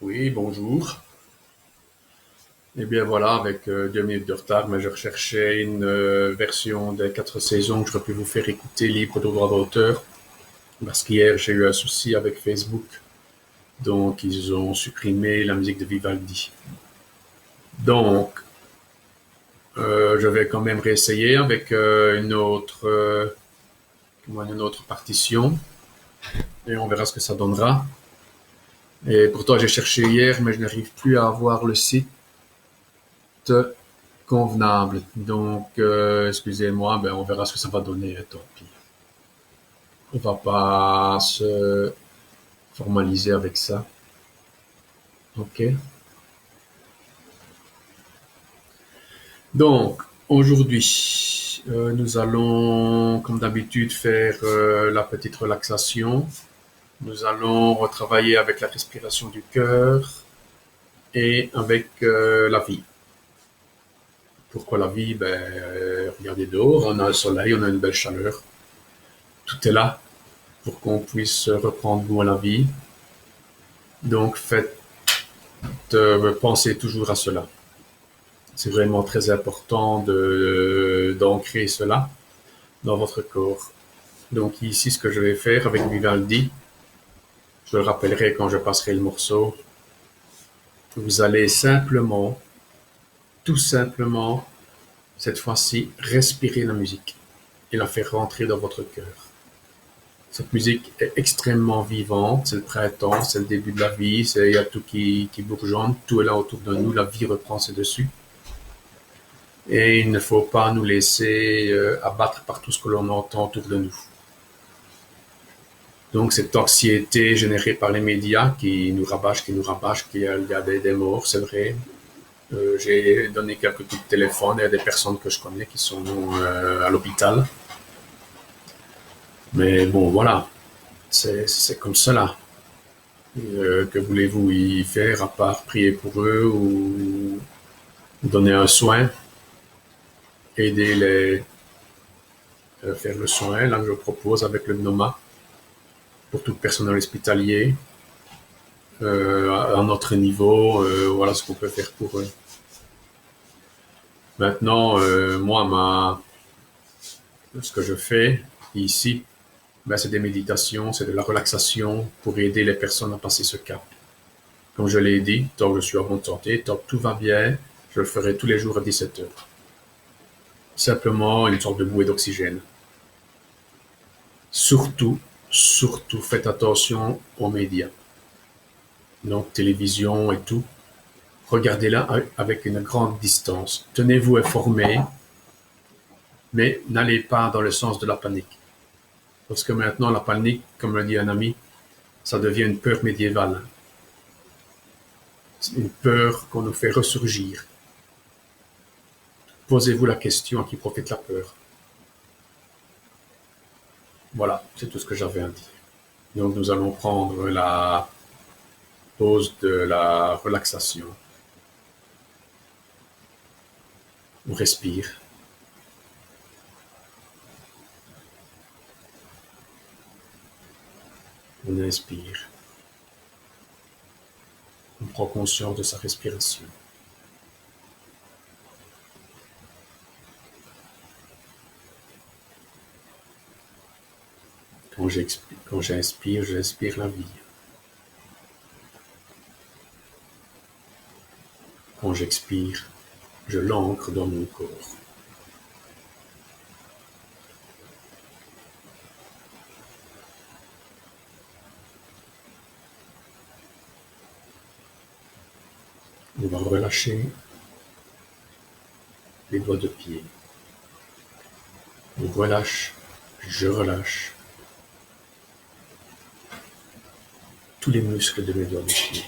Oui, bonjour. Eh bien voilà, avec 2 minutes de retard, mais je recherchais une version des 4 saisons que j'aurais pu vous faire écouter libre de droit d'auteur, parce qu'hier j'ai eu un souci avec Facebook, donc ils ont supprimé la musique de Vivaldi. Donc, je vais quand même réessayer avec une autre partition, et on verra ce que ça donnera. Et pourtant j'ai cherché hier, mais je n'arrive plus à avoir le site convenable. Donc, excusez-moi, ben, on verra ce que ça va donner, tant pis. On va pas se formaliser avec ça. OK. Donc, aujourd'hui, nous allons, comme d'habitude, faire la petite relaxation. Nous allons retravailler avec la respiration du cœur et avec la vie. Pourquoi la vie? Ben, regardez dehors, on a le soleil, on a une belle chaleur. Tout est là pour qu'on puisse reprendre goût à la vie. Donc, faites penser toujours à cela. C'est vraiment très important d'ancrer cela dans votre corps. Donc ici, ce que je vais faire avec Vivaldi, je le rappellerai quand je passerai le morceau, vous allez simplement, tout simplement, cette fois-ci, respirer la musique et la faire rentrer dans votre cœur. Cette musique est extrêmement vivante, c'est le printemps, c'est le début de la vie, il y a tout qui bourgeonne, tout est là autour de nous, la vie reprend ses dessus. Et il ne faut pas nous laisser abattre par tout ce que l'on entend autour de nous. Donc cette anxiété générée par les médias qui nous rabâchent, qu'il y a des morts, c'est vrai. J'ai donné quelques coups de téléphone à des personnes que je connais qui sont à l'hôpital. Mais bon, voilà, c'est comme cela. Que voulez-vous y faire à part prier pour eux ou donner un soin, aider les faire le soin, là je propose avec le GNOMA pour tout le personnel hospitalier, à notre niveau, voilà ce qu'on peut faire pour eux. Maintenant, ce que je fais ici, ben, c'est des méditations, c'est de la relaxation pour aider les personnes à passer ce cap. Comme je l'ai dit, tant que je suis en bonne santé, tant que tout va bien, je le ferai tous les jours à 17 heures. Simplement une sorte de bouée d'oxygène. Surtout, surtout, faites attention aux médias. Donc, télévision et tout. Regardez-la avec une grande distance. Tenez-vous informés, mais n'allez pas dans le sens de la panique. Parce que maintenant, la panique, comme le dit un ami, ça devient une peur médiévale. C'est une peur qu'on nous fait ressurgir. Posez-vous la question à qui profite la peur. Voilà, c'est tout ce que j'avais à dire. Donc nous allons prendre la pause de la relaxation. On respire. On inspire. On prend conscience de sa respiration. Quand j'inspire, j'inspire la vie. Quand j'expire, je l'ancre dans mon corps. On va relâcher les doigts de pied. On relâche, je relâche tous les muscles de mes doigts de pied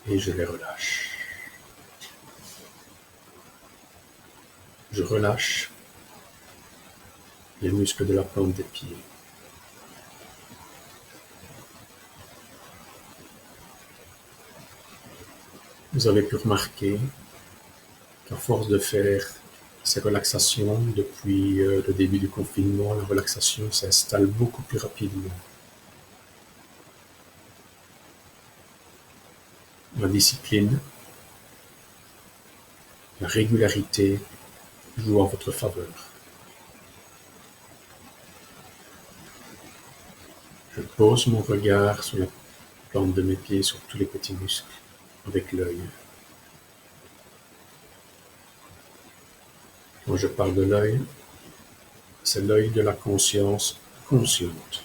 et je les relâche. Je relâche les muscles de la plante des pieds. Vous avez pu remarquer qu'à force de faire ces relaxations depuis le début du confinement, la relaxation s'installe beaucoup plus rapidement. la discipline, la régularité jouent en votre faveur. Je pose mon regard sur la plante de mes pieds, sur tous les petits muscles, avec l'œil. Quand je parle de l'œil, c'est l'œil de la conscience consciente.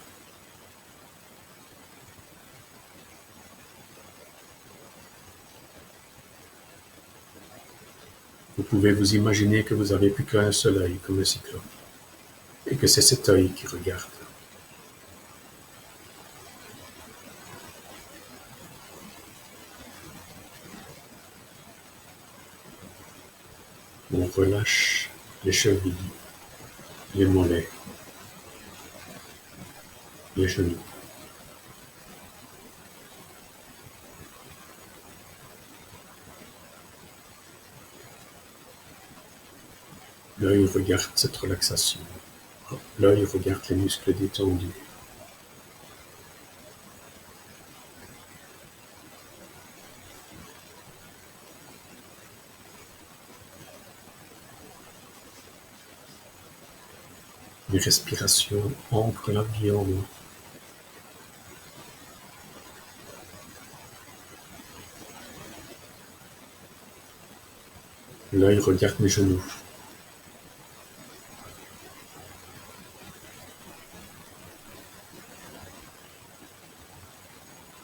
Vous pouvez vous imaginer que vous n'avez plus qu'un seul œil, comme le cyclope, et que c'est cet œil qui regarde. On relâche les chevilles, les mollets, les genoux. L'œil regarde cette relaxation. L'œil regarde les muscles détendus. Les respirations ancrent la vie en moi. L'œil regarde mes genoux.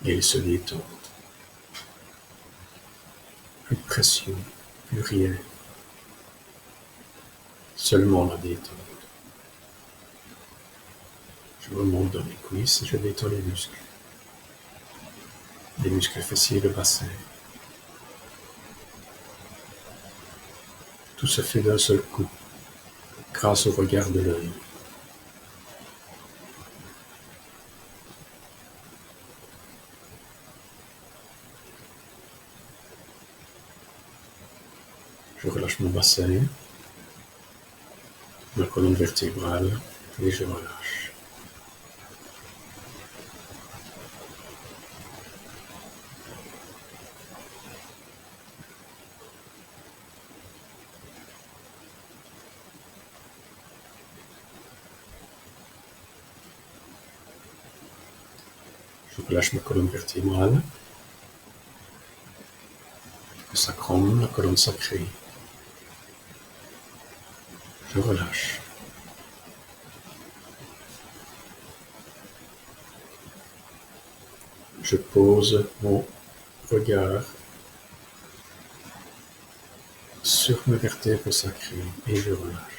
Et ils se détendent. Plus de pression, plus rien. Seulement la détente. Je remonte dans les cuisses et je détends les muscles fessiers, le bassin. Tout se fait d'un seul coup, grâce au regard de l'œil. Je relâche mon bassin, ma colonne vertébrale, et je relâche. Je relâche ma colonne vertébrale, le sacrum, la colonne sacrée. Je relâche. Je pose mon regard sur mes vertèbres sacrées et je relâche.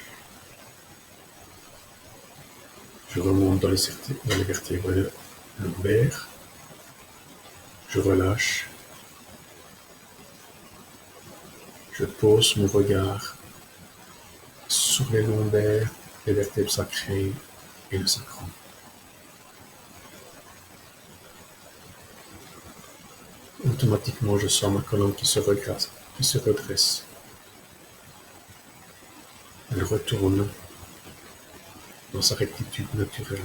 Je remonte dans les vertèbres lombaires. Je relâche. Je pose mon regard sur les lombaires, les vertèbres sacrées et le sacrum. Automatiquement, je sens ma colonne qui se redresse. Elle retourne dans sa rectitude naturelle.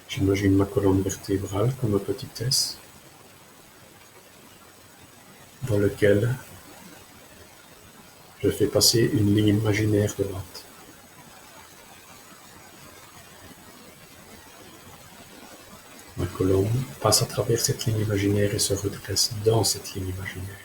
J'imagine ma colonne vertébrale comme un petit S dans lequel je fais passer une ligne imaginaire droite. Ma colonne passe à travers cette ligne imaginaire et se redresse dans cette ligne imaginaire.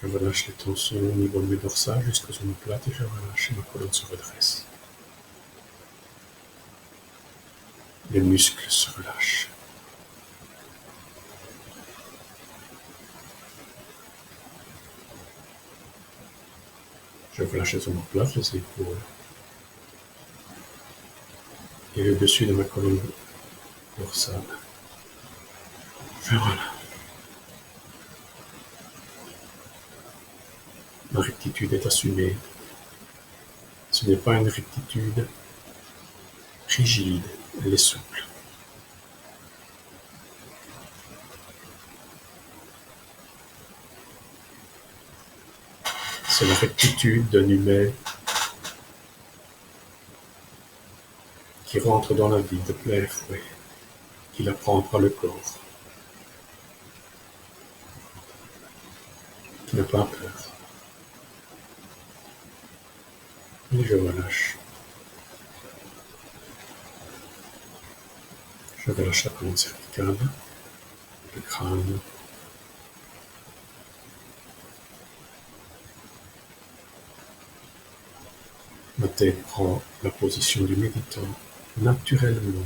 Je relâche les tensions au niveau de mes dorsales jusqu'aux omoplates et je relâche et ma colonne se redresse. Les muscles se relâchent. Je relâche les omoplates, les épaules et le dessus de ma colonne dorsale. Je relâche. Ma rectitude est assumée. Ce n'est pas une rectitude rigide, elle est souple. C'est la rectitude d'un humain qui rentre dans la vie de plein fouet, qui la prend par le corps, qui n'a pas peur. Et je relâche. Je relâche la colonne cervicale, le crâne, ma tête prend la position du méditant naturellement.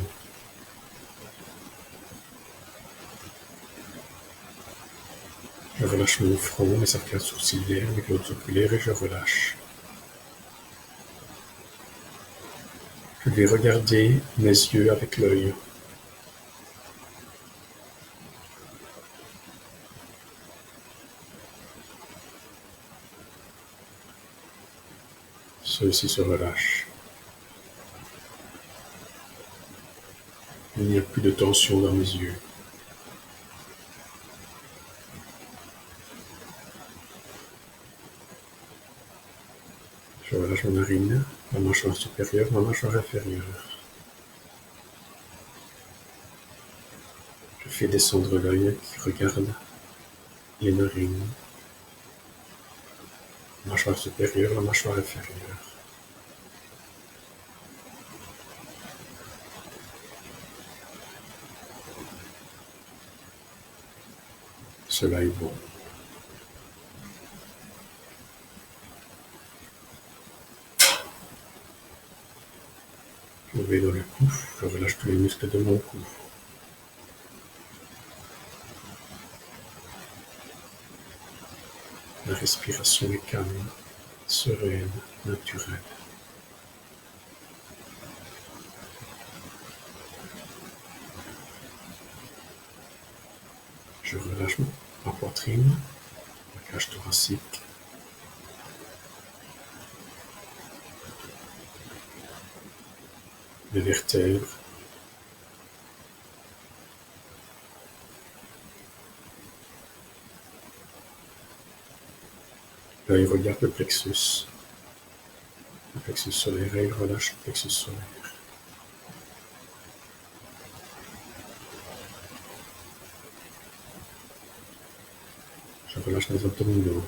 Je relâche mon front, mes arcades sourcilières, mes globes oculaires et je relâche. Je vais regarder mes yeux avec l'œil. Ceux-ci se relâchent. Il n'y a plus de tension dans mes yeux. Je relâche ma narine, ma mâchoire supérieure, ma mâchoire inférieure. Je fais descendre l'œil qui regarde les narines, la mâchoire supérieure, la mâchoire inférieure. Cela est bon. Je vais dans le cou, je relâche tous les muscles de mon cou. La respiration est calme, sereine, naturelle. Je relâche ma poitrine, ma cage thoracique. Les vertèbres. Là, il regarde le plexus. Le plexus solaire et il relâche le plexus solaire. Je relâche mes abdominaux.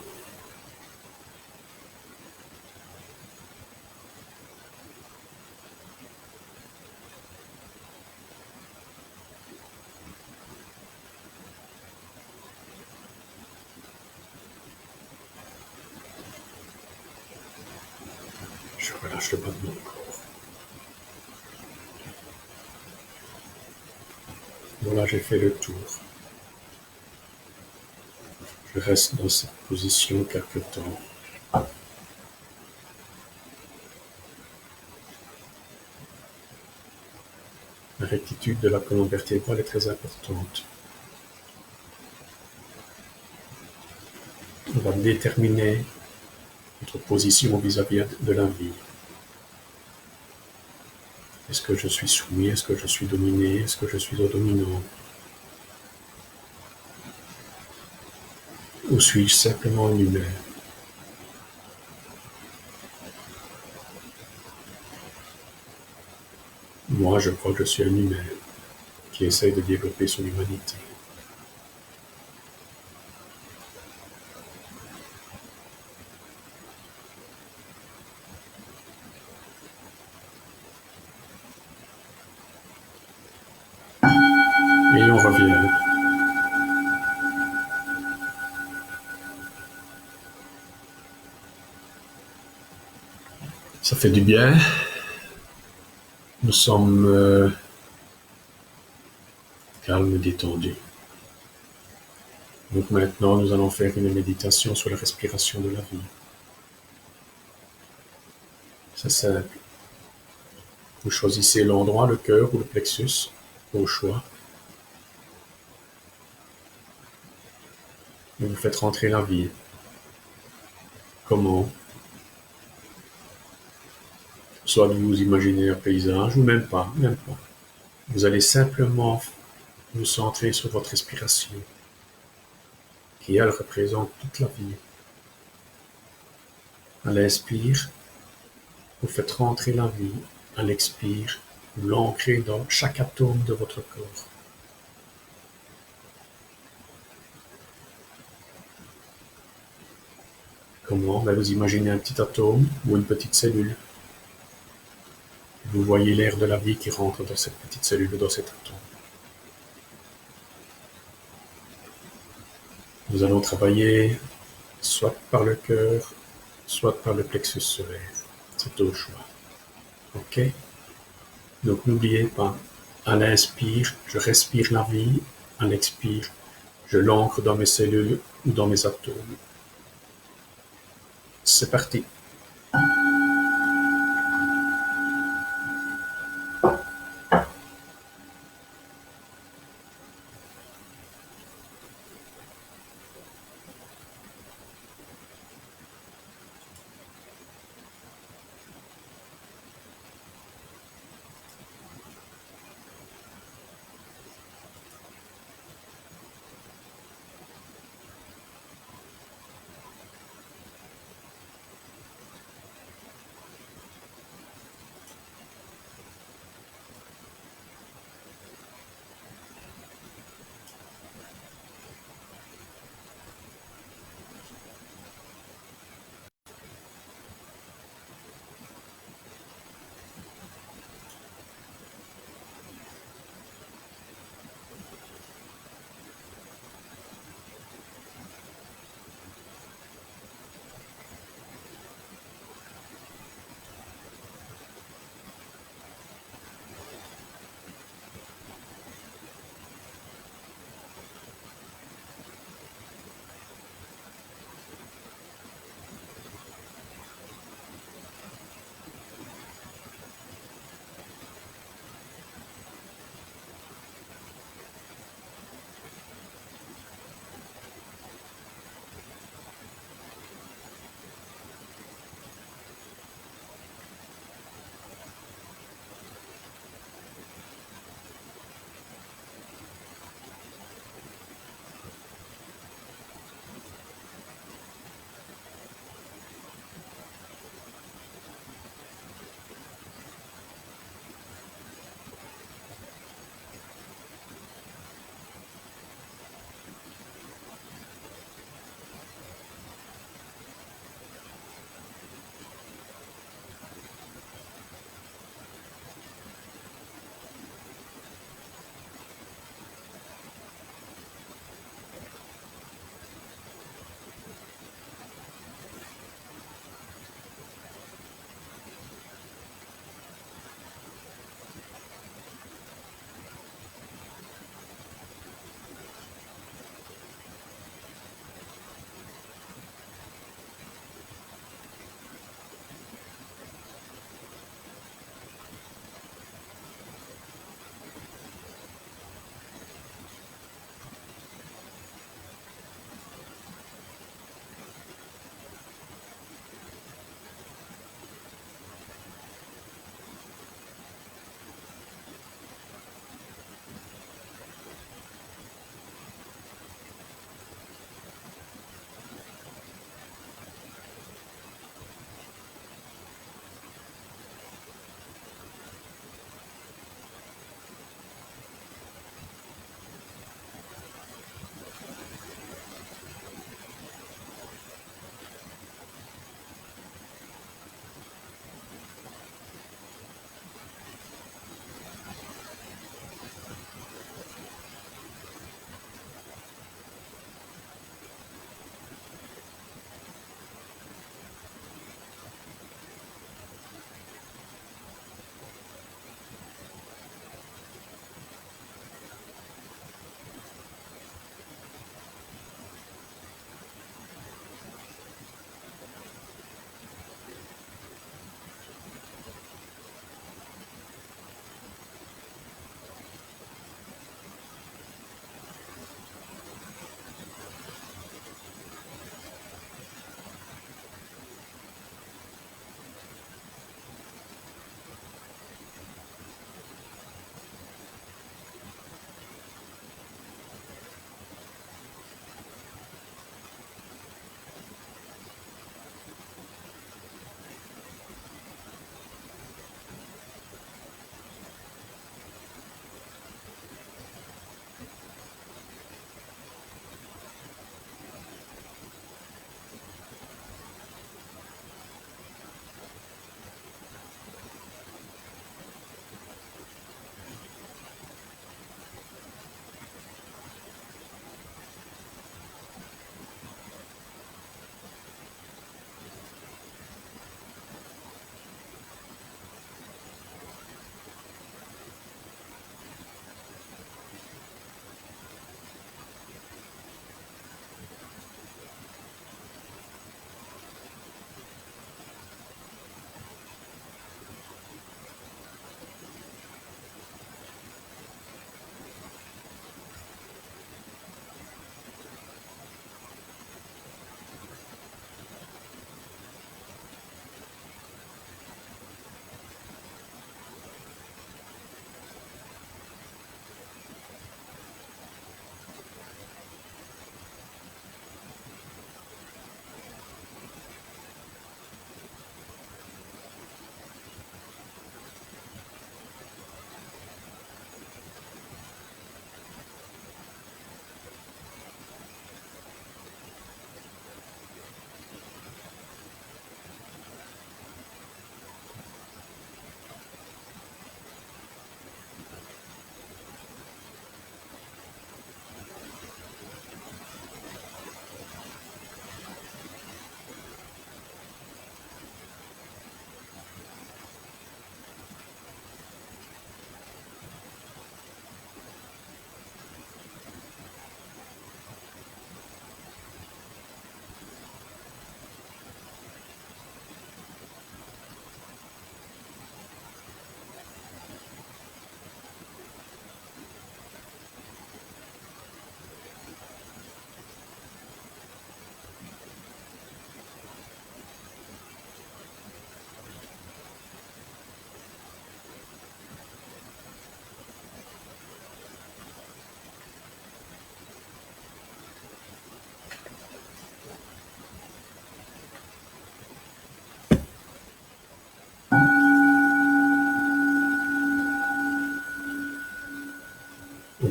Je relâche le bas de mon corps. Voilà, j'ai fait le tour. Je reste dans cette position quelque temps. La rectitude de la colonne vertébrale est très importante. On va déterminer notre position vis-à-vis de la vie. Est-ce que je suis soumis? Est-ce que je suis dominé? Est-ce que je suis dominant? Ou suis-je simplement un humain? Moi, je crois que je suis un humain qui essaye de développer son humanité. Et on revient. Ça fait du bien. Nous sommes calmes, détendus. Donc maintenant, nous allons faire une méditation sur la respiration de la vie. C'est simple. Vous choisissez l'endroit, le cœur ou le plexus, au choix. Et vous faites rentrer la vie. Comment? Soit vous imaginez un paysage ou même pas. Vous allez simplement vous centrer sur votre respiration, qui elle représente toute la vie. À l'inspire, vous faites rentrer la vie. À l'expire, vous l'ancrez dans chaque atome de votre corps. Comment? Ben, vous imaginez un petit atome ou une petite cellule. Vous voyez l'air de la vie qui rentre dans cette petite cellule, dans cet atome. Nous allons travailler soit par le cœur, soit par le plexus solaire. C'est au choix. Ok? Donc n'oubliez pas, à l'inspire, je respire la vie. À l'expire, je l'ancre dans mes cellules ou dans mes atomes. C'est parti.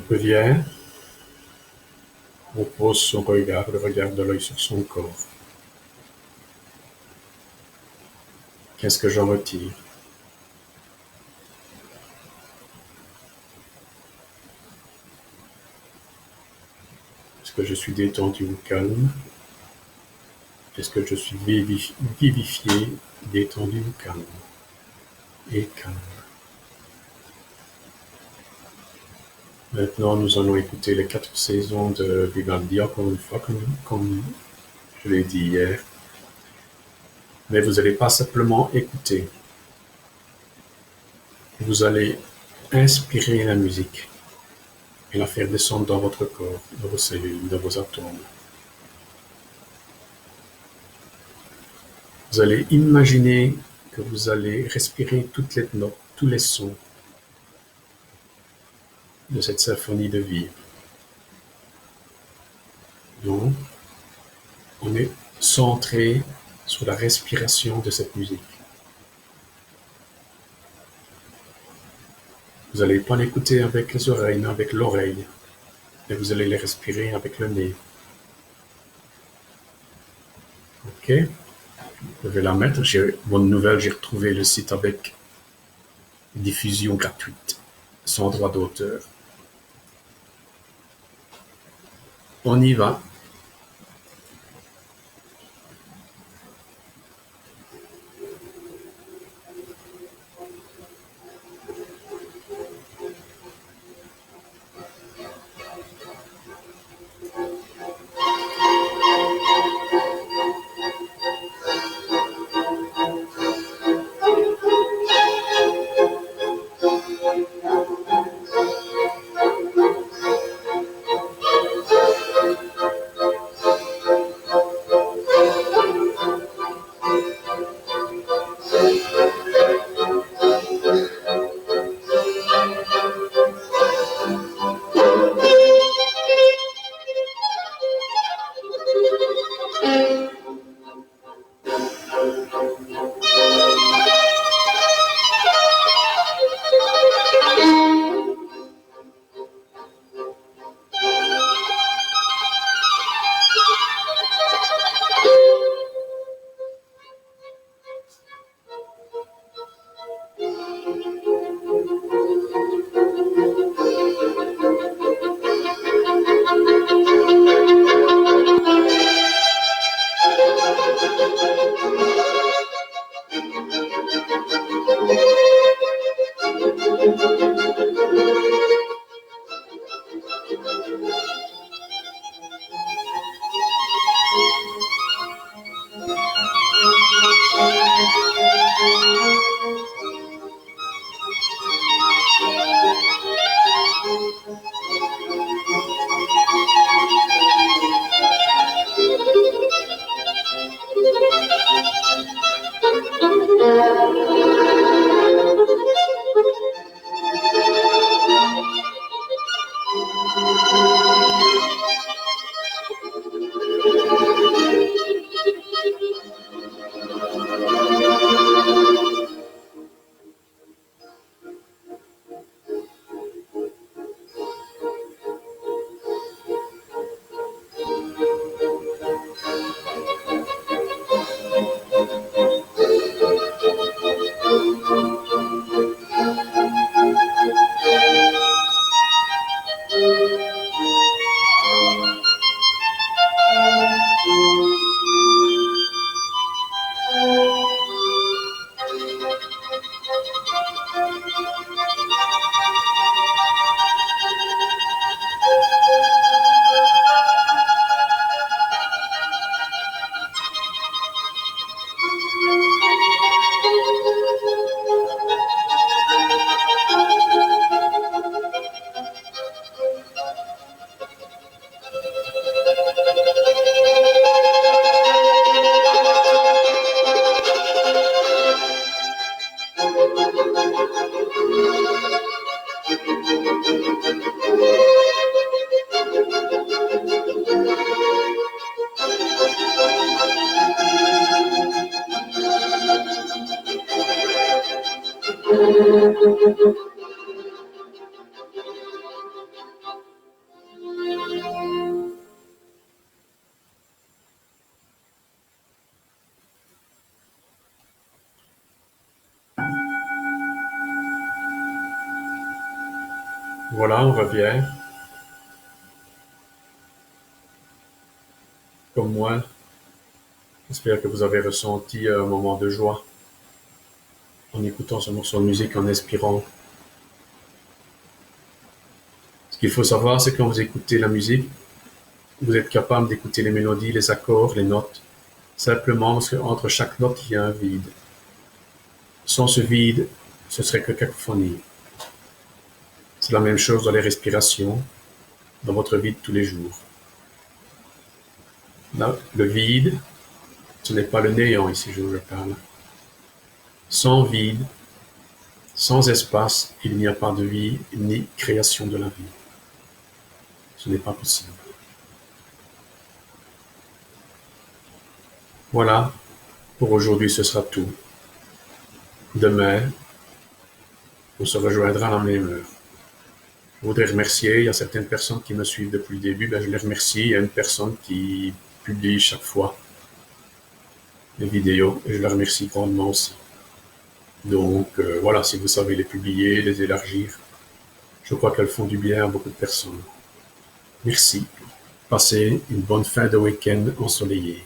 revient, on pose son regard, le regard de l'œil sur son corps. Qu'est-ce que j'en retire? Est-ce que je suis détendu ou calme? Est-ce que je suis vivifié, détendu ou calme? Et calme. Maintenant, nous allons écouter les 4 saisons de Vivaldi, encore une fois, comme je l'ai dit hier. Mais vous n'allez pas simplement écouter. Vous allez inspirer la musique et la faire descendre dans votre corps, dans vos cellules, dans vos atomes. Vous allez imaginer que vous allez respirer toutes les notes, tous les sons de cette symphonie de vie. Donc, on est centré sur la respiration de cette musique. Vous n'allez pas l'écouter avec les oreilles, mais avec l'oreille. Et vous allez les respirer avec le nez. Ok? Je vais la mettre. Bonne nouvelle, j'ai retrouvé le site avec diffusion gratuite, sans droit d'auteur. On y va. Voilà, on revient. Comme moi, j'espère que vous avez ressenti un moment de joie en écoutant ce morceau de musique, en inspirant. Ce qu'il faut savoir, c'est que quand vous écoutez la musique, vous êtes capable d'écouter les mélodies, les accords, les notes, simplement parce qu'entre chaque note, il y a un vide. Sans ce vide, ce serait que cacophonie. C'est la même chose dans les respirations, dans votre vie de tous les jours. Là, le vide, ce n'est pas le néant ici, je vous parle. Sans vide, sans espace, il n'y a pas de vie ni création de la vie. Ce n'est pas possible. Voilà, pour aujourd'hui ce sera tout. Demain, on se rejoindra à la même heure. Je voudrais remercier, il y a certaines personnes qui me suivent depuis le début, je les remercie. Il y a une personne qui publie chaque fois les vidéos et je la remercie grandement aussi. Donc voilà, si vous savez les publier, les élargir, je crois qu'elles font du bien à beaucoup de personnes. Merci. Passez une bonne fin de week-end ensoleillé.